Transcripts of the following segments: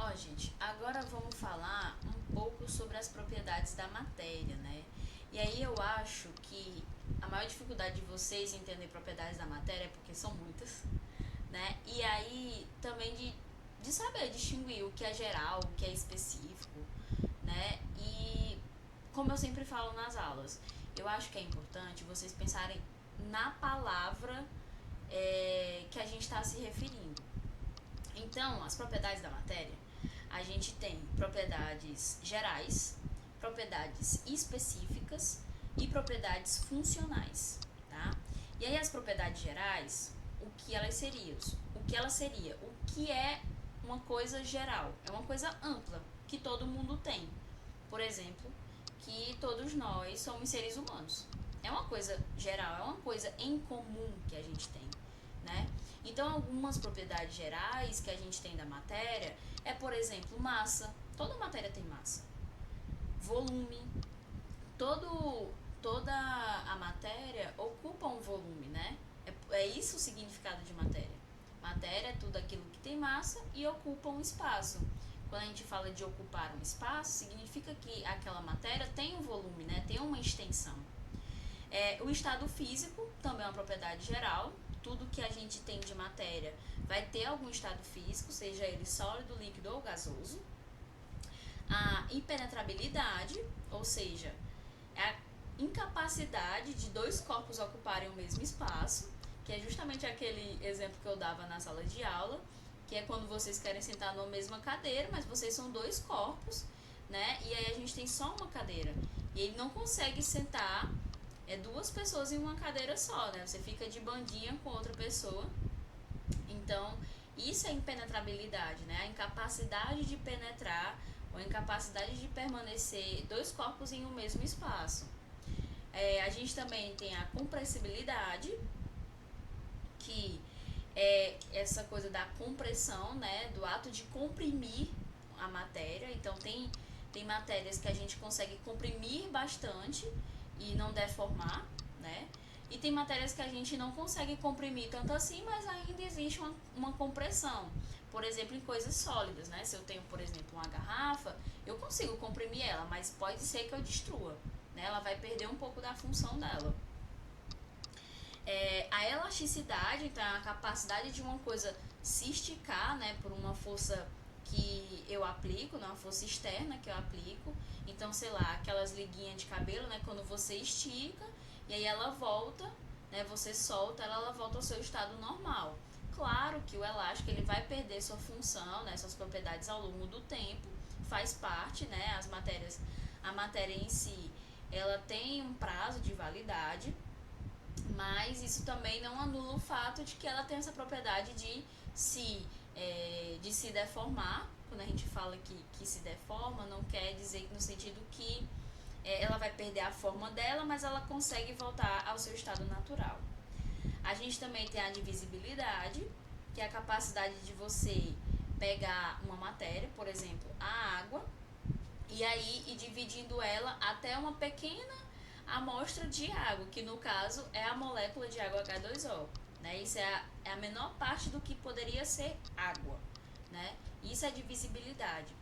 Ó, gente, agora vamos falar um pouco sobre as propriedades da matéria, né? E aí eu acho que a maior dificuldade de vocês em entender propriedades da matéria é porque são muitas, né? E aí também de saber distinguir o que é geral, o que é específico, né? E como eu sempre falo nas aulas, eu acho que é importante vocês pensarem na palavra que a gente está se referindo. Então, as propriedades da matéria, a gente tem propriedades gerais, propriedades específicas e propriedades funcionais, tá? E aí as propriedades gerais, o que elas seriam? O que ela seria? O que é uma coisa geral? É uma coisa ampla que todo mundo tem. Por exemplo, que todos nós somos seres humanos. É uma coisa geral, é uma coisa em comum que a gente tem, né? Então, algumas propriedades gerais que a gente tem da matéria é, por exemplo, massa. Toda matéria tem massa. Volume. Toda a matéria ocupa um volume, né? É isso o significado de matéria. Matéria é tudo aquilo que tem massa e ocupa um espaço. Quando a gente fala de ocupar um espaço, significa que aquela matéria tem um volume, né? Tem uma extensão. O estado físico também é uma propriedade geral. Tudo que a gente tem de matéria vai ter algum estado físico, seja ele sólido, líquido ou gasoso. A impenetrabilidade, ou seja, é a incapacidade de dois corpos ocuparem o mesmo espaço, que é justamente aquele exemplo que eu dava na sala de aula, que é quando vocês querem sentar numa mesma cadeira, mas vocês são dois corpos, né? E aí a gente tem só uma cadeira. E ele não consegue sentar duas pessoas em uma cadeira só, né? Você fica de bandinha com outra pessoa. Então, isso é impenetrabilidade, né? A incapacidade de penetrar ou a incapacidade de permanecer dois corpos em um mesmo espaço. A gente também tem a compressibilidade, que é essa coisa da compressão, né? Do ato de comprimir a matéria. Então, tem matérias que a gente consegue comprimir bastante e não deformar, né? E tem matérias que a gente não consegue comprimir tanto assim, mas ainda existe uma compressão. Por exemplo, em coisas sólidas, né? Se eu tenho, por exemplo, uma garrafa, eu consigo comprimir ela, mas pode ser que eu destrua, né? Ela vai perder um pouco da função dela. A elasticidade, então, é a capacidade de uma coisa se esticar, né? Por uma força que eu aplico, né, uma força externa que eu aplico. Então, sei lá, aquelas liguinhas de cabelo, né, quando você estica e aí ela volta, né, você solta, ela volta ao seu estado normal. Claro que o elástico ele vai perder sua função, né, suas propriedades ao longo do tempo, faz parte, né, a matéria em si, ela tem um prazo de validade, mas isso também não anula o fato de que ela tem essa propriedade de se deformar. Quando a gente fala que se deforma, não quer dizer no sentido que ela vai perder a forma dela, mas ela consegue voltar ao seu estado natural. A gente também tem a divisibilidade, que é a capacidade de você pegar uma matéria, por exemplo, a água, e aí ir dividindo ela até uma pequena amostra de água, que no caso é a molécula de água H2O. Né? Isso é a menor parte do que poderia ser água. Né? Isso é divisibilidade.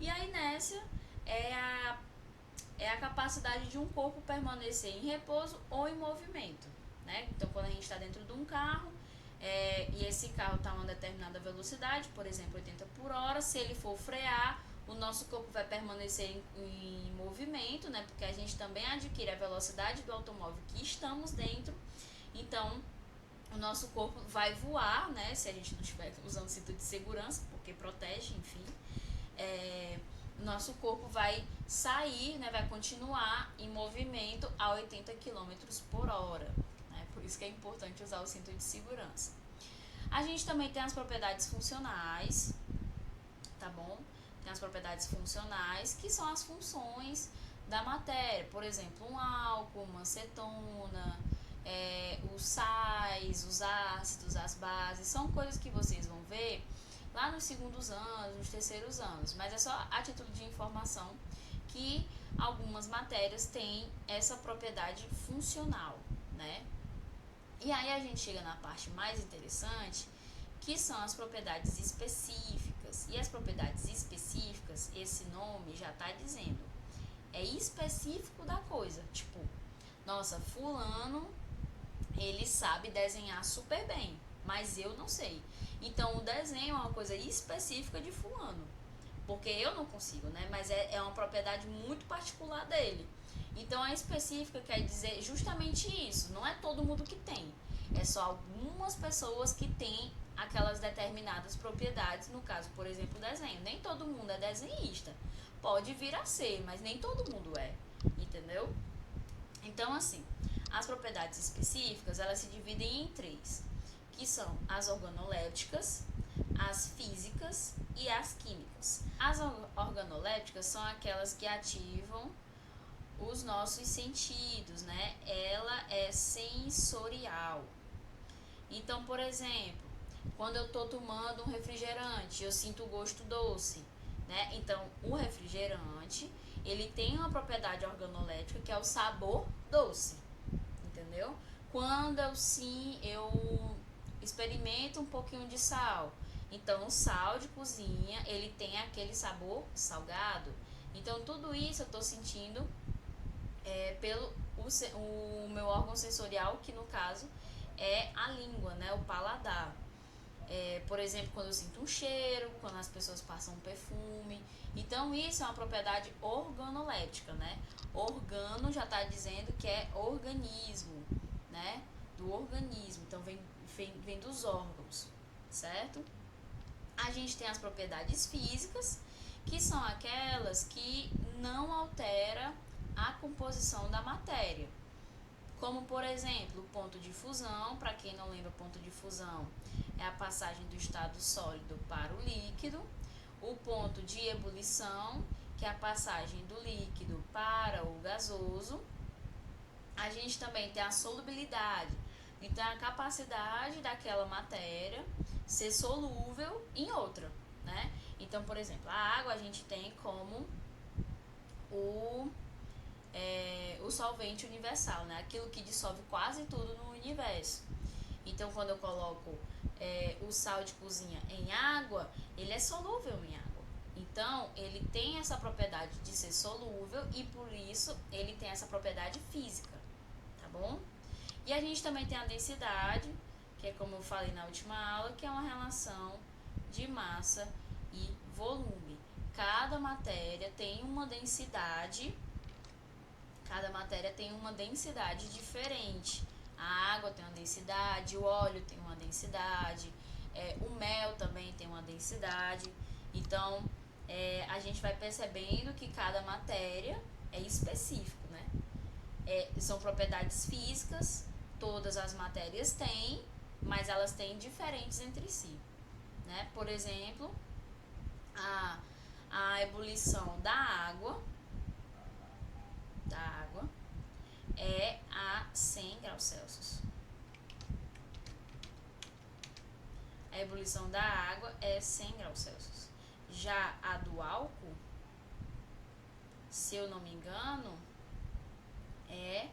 E a inércia é a capacidade de um corpo permanecer em repouso ou em movimento. Né? Então, quando a gente está dentro de um carro e esse carro está a uma determinada velocidade, por exemplo, 80 por hora, se ele for frear, o nosso corpo vai permanecer em movimento, né? Porque a gente também adquire a velocidade do automóvel que estamos dentro. Então, o nosso corpo vai voar, né? Se a gente não estiver usando cinto de segurança, porque protege, enfim. O nosso corpo vai sair, né? Vai continuar em movimento a 80 km por hora. Né? Por isso que é importante usar o cinto de segurança. A gente também tem as propriedades funcionais, tá bom? Tem as propriedades funcionais, que são as funções da matéria. Por exemplo, um álcool, uma acetona, os sais, os ácidos, as bases. São coisas que vocês vão ver lá nos segundos anos, nos terceiros anos. Mas é só a título de informação que algumas matérias têm essa propriedade funcional, né? E aí a gente chega na parte mais interessante, que são as propriedades específicas. E as propriedades específicas nome já tá dizendo. É específico da coisa. Tipo, nossa, fulano, ele sabe desenhar super bem, mas eu não sei. Então, o desenho é uma coisa específica de fulano. Porque eu não consigo, né? Mas é uma propriedade muito particular dele. Então, a específica quer dizer justamente isso. Não é todo mundo que tem. É só algumas pessoas que têm aquelas determinadas propriedades. No caso, por exemplo, o desenho. Nem todo mundo é desenhista. Pode vir a ser, mas nem todo mundo é. Entendeu? Então, assim, as propriedades específicas, elas se dividem em três, que são as organolépticas, as físicas e as químicas. As organolépticas são aquelas que ativam os nossos sentidos, né? Ela é sensorial. Então, por exemplo, quando eu tô tomando um refrigerante, eu sinto o gosto doce, né? Então, o refrigerante, ele tem uma propriedade organoléptica que é o sabor doce, entendeu? Quando eu experimento um pouquinho de sal, então o sal de cozinha, ele tem aquele sabor salgado. Então, tudo isso eu tô sentindo pelo o meu órgão sensorial, que no caso é a língua, né? O paladar. Por exemplo, quando eu sinto um cheiro, quando as pessoas passam um perfume. Então, isso é uma propriedade organoléptica, né? Organo já está dizendo que é organismo, né? Do organismo. Então, vem dos órgãos, certo? A gente tem as propriedades físicas, que são aquelas que não altera a composição da matéria. Como, por exemplo, o ponto de fusão. Para quem não lembra, ponto de fusão é a passagem do estado sólido para o líquido. O ponto de ebulição, que é a passagem do líquido para o gasoso. A gente também tem a solubilidade. Então, a capacidade daquela matéria ser solúvel em outra, né? Então, por exemplo, a água a gente tem como o solvente universal, né? Aquilo que dissolve quase tudo no universo. Então, quando eu coloco o sal de cozinha em água, ele é solúvel em água. Então, ele tem essa propriedade de ser solúvel e por isso ele tem essa propriedade física, tá bom? E a gente também tem a densidade, que é como eu falei na última aula, que é uma relação de massa e volume. Cada matéria tem uma densidade diferente. A água tem uma densidade, o óleo tem uma densidade, o mel também tem uma densidade. Então, a gente vai percebendo que cada matéria é específico, né? São propriedades físicas, todas as matérias têm, mas elas têm diferentes entre si, né? Por exemplo, a ebulição da água é a 100 graus Celsius. A ebulição da água é 100 graus Celsius. Já a do álcool, se eu não me engano, é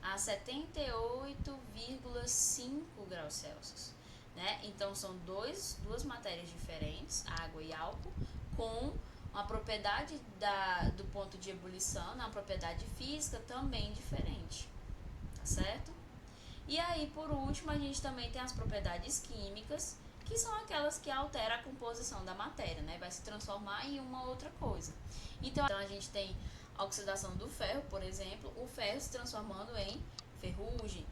a 78,5 graus Celsius, né? Então, são duas matérias diferentes, água e álcool, com uma propriedade do ponto de ebulição, uma propriedade física também diferente, tá certo? E aí, por último, a gente também tem as propriedades químicas, que são aquelas que alteram a composição da matéria, né? Vai se transformar em uma outra coisa. Então a gente tem a oxidação do ferro, por exemplo, o ferro se transformando em ferrugem.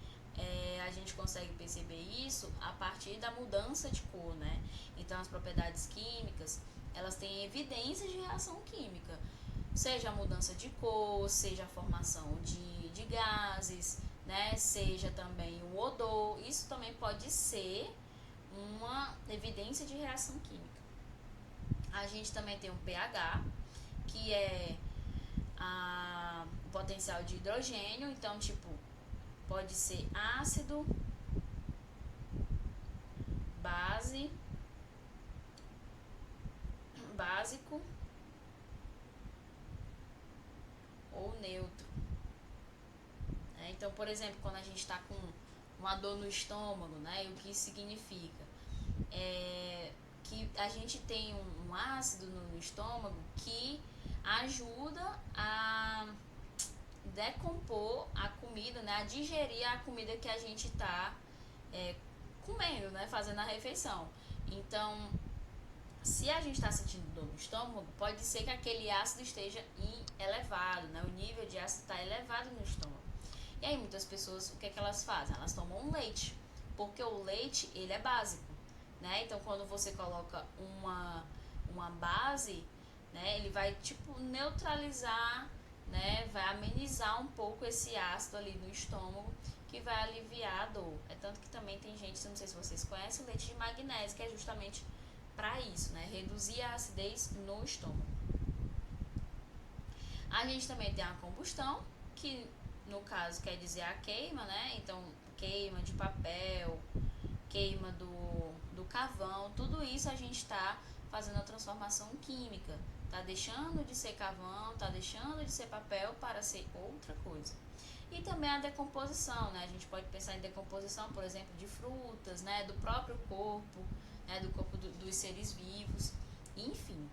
A gente consegue perceber isso a partir da mudança de cor, né? Então, as propriedades químicas, elas têm evidências de reação química, seja a mudança de cor, seja a formação de gases, né? Seja também o odor. Isso também pode ser uma evidência de reação química. A gente também tem o pH, que é o potencial de hidrogênio. Então, tipo, pode ser ácido, básico ou neutro. Então, por exemplo, quando a gente está com uma dor no estômago, né? E o que isso significa? Que a gente tem um ácido no estômago que ajuda a decompor a comida, né, a digerir a comida que a gente está comendo, né, fazendo a refeição. Então, se a gente está sentindo dor no estômago, pode ser que aquele ácido esteja elevado, né, o nível de ácido está elevado no estômago. E aí muitas pessoas, o que é que elas fazem? Elas tomam um leite, porque o leite, ele é básico, né? Então, quando você coloca uma base, né, ele vai, tipo, neutralizar, né, vai amenizar um pouco esse ácido ali no estômago, que vai aliviar a dor. É tanto que também tem gente, não sei se vocês conhecem, o leite de magnésio, que é justamente para isso, né, reduzir a acidez no estômago. A gente também tem a combustão, que no caso quer dizer a queima, né? Então, queima de papel, queima do carvão, tudo isso a gente está fazendo a transformação química. Tá deixando de ser carvão, tá deixando de ser papel para ser outra coisa. E também a decomposição, né? A gente pode pensar em decomposição, por exemplo, de frutas, né? Do próprio corpo, né? Do corpo dos seres vivos, enfim.